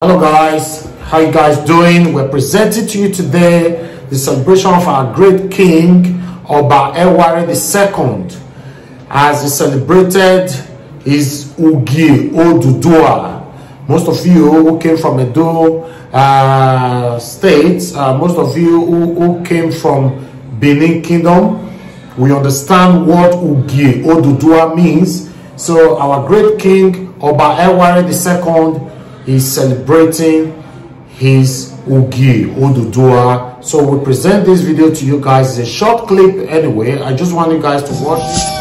Hello guys, how you guys doing? We're presenting to you today the celebration of our great king Oba Eware II as he celebrated his Ugie Oduduwa. Most of you who came from Edo State, most of you who came from Benin Kingdom, we understand what Ugie Oduduwa means. So our great king Oba Eware II is celebrating his Ugie Oduduwa. So we present this video to you guys. It's a short clip anyway. I just want you guys to watch it.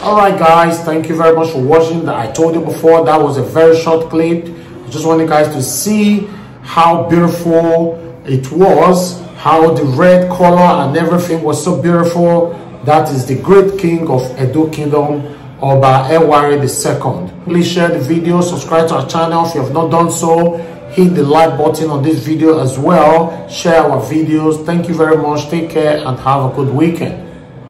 Alright guys, thank you very much for watching. I told you before that was a very short clip. I just want you guys to see how beautiful it was, how the red color and everything was so beautiful. That is the great king of Edo Kingdom, Oba Eware II. Please share the video, subscribe to our channel if you have not done so. Hit the like button on this video as well. Share our videos. Thank you very much. Take care and have a good weekend.